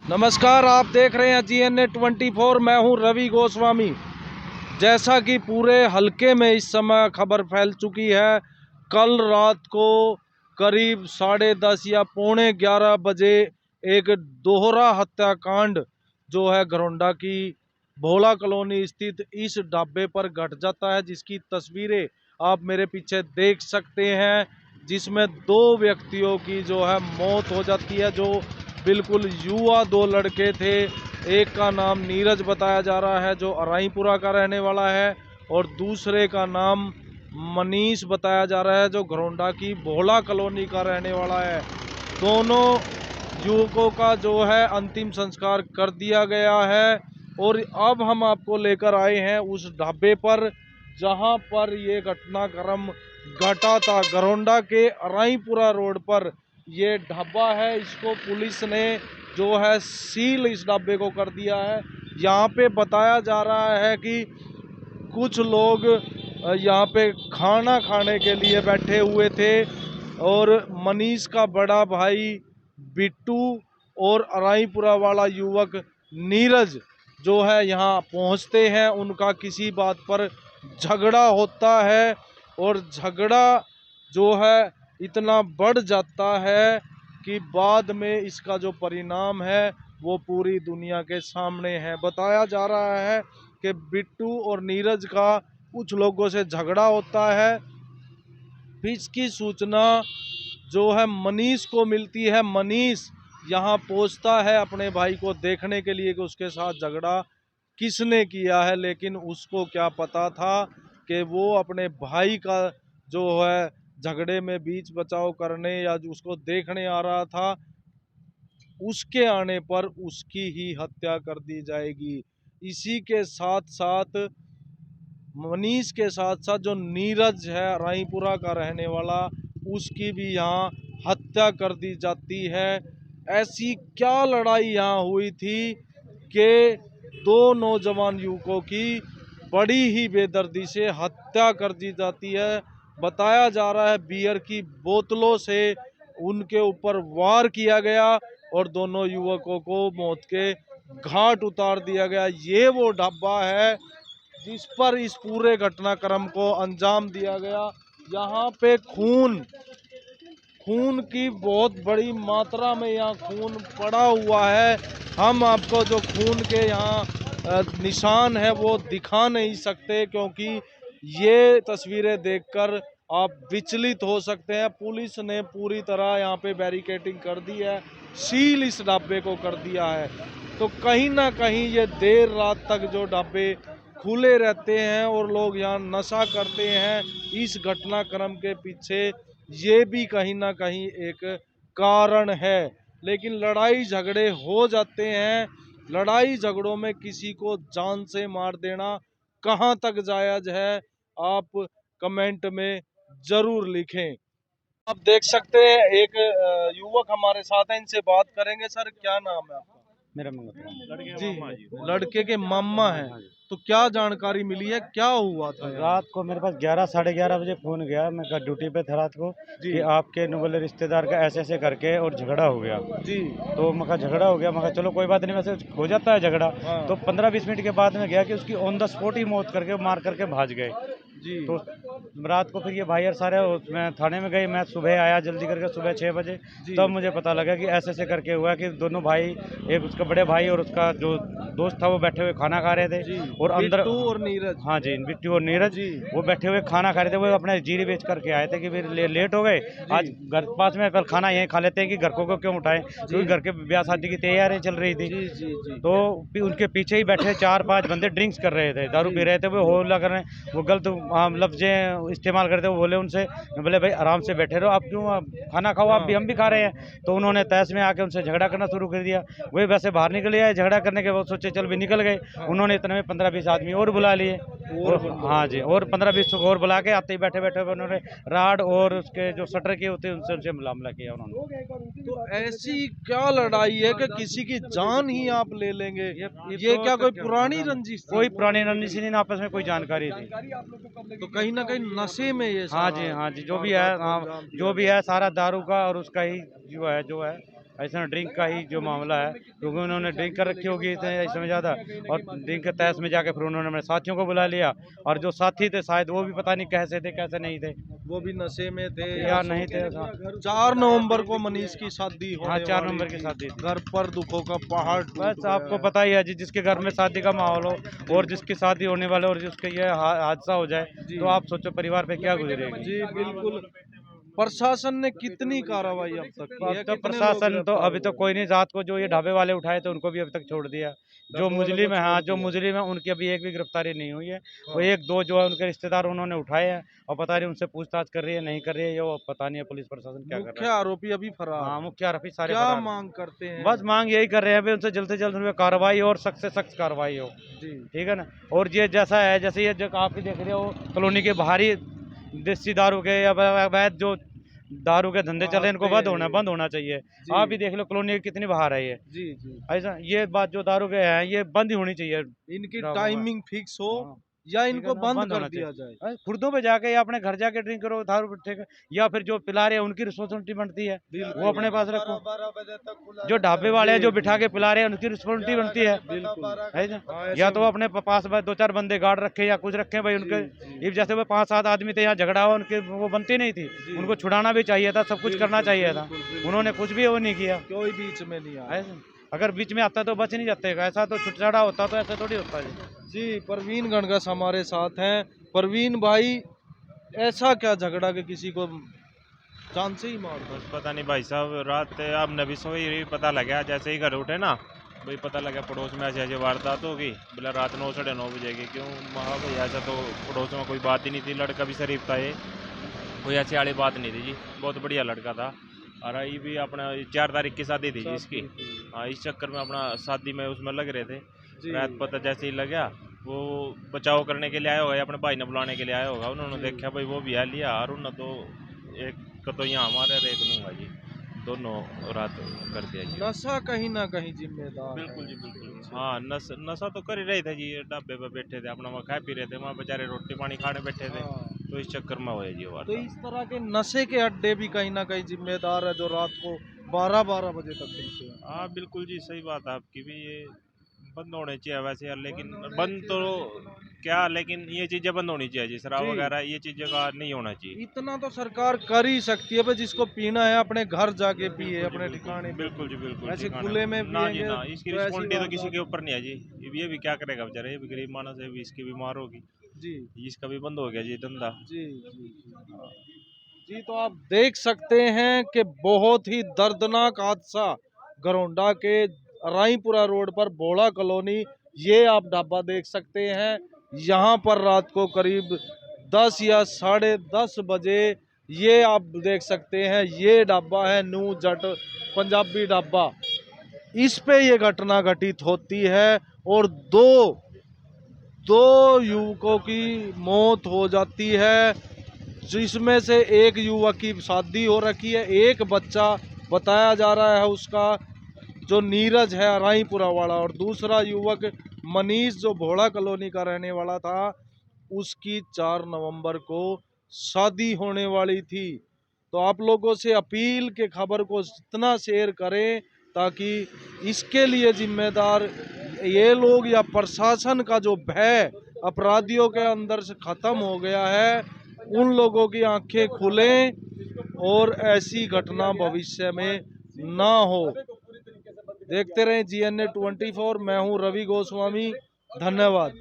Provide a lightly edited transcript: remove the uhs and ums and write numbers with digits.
नमस्कार, आप देख रहे हैं GNA 24। मैं हूं रवि गोस्वामी। जैसा कि पूरे हलके में इस समय खबर फैल चुकी है, कल रात को करीब 10:30 या 11:45 बजे एक दोहरा हत्याकांड जो है घरौंडा की भोला कॉलोनी स्थित इस ढाबे पर घट जाता है, जिसकी तस्वीरें आप मेरे पीछे देख सकते हैं, जिसमें दो व्यक्तियों की जो है मौत हो जाती है, जो बिल्कुल युवा दो लड़के थे। एक का नाम नीरज बताया जा रहा है जो अराईपुरा का रहने वाला है, और दूसरे का नाम मनीष बताया जा रहा है जो घरौंडा की भोला कॉलोनी का रहने वाला है। दोनों युवकों का जो है अंतिम संस्कार कर दिया गया है, और अब हम आपको लेकर आए हैं उस ढाबे पर जहां पर ये घटनाक्रम घटा था। घरौंडा के अराईपुरा रोड पर ये ढाबा है। इसको पुलिस ने जो है सील इस ढाबे को कर दिया है। यहाँ पे बताया जा रहा है कि कुछ लोग यहाँ पे खाना खाने के लिए बैठे हुए थे, और मनीष का बड़ा भाई बिट्टू और अराईपुरा वाला युवक नीरज जो है यहाँ पहुँचते हैं। उनका किसी बात पर झगड़ा होता है, और झगड़ा जो है इतना बढ़ जाता है कि बाद में इसका जो परिणाम है वो पूरी दुनिया के सामने है। बताया जा रहा है कि बिट्टू और नीरज का कुछ लोगों से झगड़ा होता है। फिर इसकी सूचना जो है मनीष को मिलती है। मनीष यहाँ पहुँचता है अपने भाई को देखने के लिए कि उसके साथ झगड़ा किसने किया है, लेकिन उसको क्या पता था कि वो अपने भाई का जो है झगड़े में बीच बचाव करने या उसको देखने आ रहा था। उसके आने पर उसकी ही हत्या कर दी जाएगी। इसी के साथ साथ मनीष के साथ साथ जो नीरज है राईपुरा का रहने वाला, उसकी भी यहाँ हत्या कर दी जाती है। ऐसी क्या लड़ाई यहाँ हुई थी कि दो नौजवान युवकों की बड़ी ही बेदर्दी से हत्या कर दी जाती है। बताया जा रहा है बियर की बोतलों से उनके ऊपर वार किया गया और दोनों युवकों को मौत के घाट उतार दिया गया। ये वो ढाबा है जिस पर इस पूरे घटनाक्रम को अंजाम दिया गया। यहाँ पे खून की बहुत बड़ी मात्रा में यहाँ खून पड़ा हुआ है। हम आपको जो खून के यहाँ निशान है वो दिखा नहीं सकते, क्योंकि ये तस्वीरें देखकर आप विचलित हो सकते हैं। पुलिस ने पूरी तरह यहाँ पे बैरिकेडिंग कर दी है, सील इस ढाबे को कर दिया है। तो कहीं ना कहीं ये देर रात तक जो ढाबे खुले रहते हैं और लोग यहाँ नशा करते हैं, इस घटनाक्रम के पीछे ये भी कहीं ना कहीं एक कारण है। लेकिन लड़ाई झगड़े हो जाते हैं। लड़ाई झगड़ों में किसी को जान से मार देना कहाँ तक जायज है, आप कमेंट में जरूर लिखें। आप देख सकते हैं एक युवक हमारे साथ है, इनसे बात करेंगे। सर, क्या नाम है आपका? मेरा मंगत जी, लड़के के मामा हैं। तो क्या जानकारी मिली है, क्या हुआ था यहाँ? रात को मेरे पास 11 साढ़े 11 बजे फ़ोन गया। मैं ड्यूटी पे था रात को जी कि आपके बोले रिश्तेदार का ऐसे ऐसे करके और झगड़ा हो गया। जी। तो मैं कहा झगड़ा हो गया, मैं कहा चलो कोई बात नहीं, वैसे हो जाता है झगड़ा। हाँ। तो 15-20 मिनट के बाद में गया कि उसकी ऑन द स्पॉट ही मौत करके मार करके भाज गए। जी। तो रात को फिर ये भाई यार सारे उसमें थाने में गए। मैं सुबह आया जल्दी करके सुबह 6 बजे, जी। तब मुझे पता लगा कि ऐसे ऐसे करके हुआ कि दोनों भाई, एक उसका बड़े भाई और उसका जो दोस्त था, वो बैठे हुए खाना खा रहे थे। जी। और अंदर बिट्टू और नीरज। हाँ जी, बिट्टू और नीरज जी। वो बैठे हुए खाना खा रहे थे। वो अपने जीरी बेच करके आए थे कि फिर लेट हो गए, आज घर पास में कल खाना यहीं खा लेते हैं कि घर को क्यों उठाएं, क्योंकि घर के ब्याह शादी की तैयारी चल रही थी। जी जी जी। तो उनके पीछे ही बैठे 4-5 बंदे ड्रिंक्स कर रहे थे, दारू पी रहे थे। वो होला कर रहे हैं, वो गलत लफ्ज़ें इस्तेमाल करते। वो बोले उनसे, मैं बोले भाई आराम से बैठे रहो, आप क्यों खाना खाओ, आप भी, हम भी खा रहे हैं। तो उन्होंने तहस में आके उनसे झगड़ा करना शुरू कर दिया। वही वैसे बाहर निकल आए, झगड़ा करने के बाद सोचे चल भी निकल गए। उन्होंने इतने में 15-20 आदमी और बुला लिए। हाँ जी, और 15-20 और बुला के आते ही बैठे बैठे उन्होंने राड और उसके जो शटर किए होते हैं उनसे मामला किया उन्होंने। तो ऐसी क्या लड़ाई है कि किसी की जान ही आप ले लेंगे? ये तो क्या कोई पुरानी रंजिश थी? कोई पुरानी रंजिश नहीं, आपस में कोई जानकारी थी। तो कहीं ना कहीं नशे में ये हाँ सारा जी, हाँ जी, जो भी है, हाँ, अंजाम दिया जो भी है सारा दारू का और उसका ही जो है ऐसा ड्रिंक का ही जो मामला है, क्योंकि उन्होंने ड्रिंक कर रखी होगी इसमें ज़्यादा, और ड्रिंक के तहस में जाके फिर उन्होंने मेरे साथियों को बुला लिया, और जो साथी थे शायद वो भी पता नहीं कैसे थे कैसे नहीं थे, वो भी नशे में थे या नहीं थे। हाँ 4 नवंबर को मनीष की शादी हाँ, होने 4 वाली नंबर की थी। शादी थी। घर पर दुखों का पहाड़ टूट बस गया आपको है। पता ही है जी, जिसके घर में शादी का माहौल हो और जिसकी शादी होने वाले और जिसके ये हादसा हो जाए, जी। तो आप सोचो परिवार पे क्या गुजरेगी। जी बिल्कुल। प्रशासन ने कितनी कार्रवाई अब तक की है? अब तो कितने लोग प्रशासन तो गिरफ्तार अभी तो हुए? कोई नहीं, रात को जो ये ढाबे वाले उठाए थे उनको भी अभी तक छोड़ दिया। जो ढाबे वालों मुजरिम को है, हाँ छोड़ जो दिया। मुजरिम है उनकी अभी एक भी गिरफ्तारी नहीं हुई है। वो हाँ। 1-2 जो है उनके रिश्तेदार उन्होंने उठाए हैं, और पता नहीं उनसे पूछताछ कर रही है नहीं कर रही है, ये वो पता नहीं है पुलिस प्रशासन क्या कर मुख्य रहा है। आरोपी अभी फरार हाँ है। मुख्य आरोपी सारे क्या फरार हैं। मांग करते हैं? बस मांग यही कर रहे हैं, अभी उनसे जल्द से जल्द उन पे कार्रवाई हो और सख्त से सख्त कार्रवाई हो, जी ठीक है ना। और ये जैसा है, जैसे ये जो आप भी देख रहे हो कॉलोनी के बाहर ही देसी दारू के या अवैध जो दारू के धंधे चल रहे हैं, इनको बंद होना चाहिए। जी। आप भी देख लो कॉलोनी के कितनी बाहर है ये, जी जी। ऐसा ये बात जो दारू के हैं ये बंद ही होनी चाहिए। इनकी ड्रामा। टाइमिंग फिक्स हो हाँ, या ठीक है इनको ना, बंद बंद कर होना दिया जाए। खुर्दों पे जाके या अपने घर जाके ड्रिंक करो दारू, ठीक है, या फिर जो पिला रहे हैं उनकी रिस्पॉन्सिबिलिटी बनती है, वो अपने पास रखो। जो ढाबे वाले हैं जो बिठा के पिला रहे हैं उनकी रिस्पॉन्सिबिलिटी बनती है, है ना। हाँ, या ऐसे तो वो अपने पास 2-4 बंदे गार्ड रखे या कुछ रखे भाई उनके, ये जैसे वो 5-7 आदमी थे यहाँ झगड़ा हुआ, उनके वो बनती नहीं थी, उनको छुड़ाना भी चाहिए था, सब कुछ करना चाहिए था, उन्होंने कुछ भी वो नहीं किया। कोई बीच में नहीं आया। ऐसे अगर बीच में आता तो बच नहीं जाते, ऐसा तो छुटछाड़ा होता तो ऐसा थोड़ी होता है। जी परवीन गणगस हमारे साथ हैं। परवीन भाई, ऐसा क्या झगड़ा कि किसी को जान से ही मार दो? बस पता नहीं भाई साहब, रात अब नबी सो ही पता लगा, जैसे ही घर उठे ना भाई पता लगा पड़ोस में ऐसे ऐसे वारदात होगी, बोला रात 9-9:30 बजे की। क्यों महा भाई, ऐसा तो पड़ोस में कोई बात ही नहीं थी, लड़का भी शरीफ था, ये कोई ऐसी वाली बात नहीं थी जी, बहुत बढ़िया लड़का था। और ये भी अपना 4 तारीख की शादी थी जी इसकी। हाँ इस चक्कर में अपना शादी में उसमें लग रहे थे। जी। रात पता जैसे ही लगा, वो बचाव करने के लिए आया होगा या अपने भाई ने बुलाने के लिए आया होगा, उन्होंने जी। देखा भाई वो भी आ लिया, और उन्होंने तो एक का तो यहाँ हमारे रेत नहीं हुआ जी, दोनों रात कर दिया जी। नशा कहीं ना कहीं जिम्मेदार है। बिल्कुल जी बिल्कुल। हाँ नशा तो कर ही रहे थे जी, ढाबे पे बैठे थे अपना, वहाँ खा पी रहे थे, वहाँ बेचारे रोटी पानी खाने बैठे थे, हाँ। तो इस चक्कर में हुआ जी वो तो इस तरह के नशे के अड्डे भी कहीं ना कहीं जिम्मेदार है जो रात को 12-12 बजे तक खुलते हैं। हाँ बिल्कुल जी, सही बात है आपकी भी, ये बंद होने चाहिए वैसे यार, लेकिन बंद तो क्या, लेकिन ये चीज़ें बंद होनी चाहिए जी, शराब जी। वगैरह ये चीज़ें का नहीं होना चाहिए। इतना तो सरकार कर ही सकती है भाई, जिसको पीना है अपने घर जाके पिए, अपने ठिकाने पे। बिल्कुल जी बिल्कुल। ऐसे ठिकाने खुले में ना जी पिएंगे ना, इसकी तो ऐसी रिस्पॉन्सिबिलिटी तो बात किसी के ऊपर नहीं है जी, ये भी क्या करेगा बेचारा, ये भी गरीब मानस है, भी इसकी बीमार होगी, जी इसका भी बंद हो गया जी धंधा। जी जी जी। तो आप देख सकते हैं कि बहुत ही दर्दनाक हादसा गरोंडा के राईपुरा रोड पर बोड़ा कॉलोनी, ये आप ढाबा देख सकते हैं। यहाँ पर रात को करीब 10 या 10:30 बजे ये आप देख सकते हैं, ये ढाबा है न्यू जट पंजाबी ढाबा, इस पे ये घटना घटित होती है और दो युवकों की मौत हो जाती है, जिसमें से एक युवक की शादी हो रखी है, एक बच्चा बताया जा रहा है उसका जो नीरज है राईपुरा वाला, और दूसरा युवक मनीष जो भोड़ा कॉलोनी का रहने वाला था, उसकी 4 नवंबर को शादी होने वाली थी। तो आप लोगों से अपील के खबर को जितना शेयर करें ताकि इसके लिए जिम्मेदार ये लोग या प्रशासन का जो भय अपराधियों के अंदर से ख़त्म हो गया है, उन लोगों की आंखें खुलें और ऐसी घटना भविष्य में ना हो। देखते रहें GNA 24। मैं हूं रवि गोस्वामी। धन्यवाद।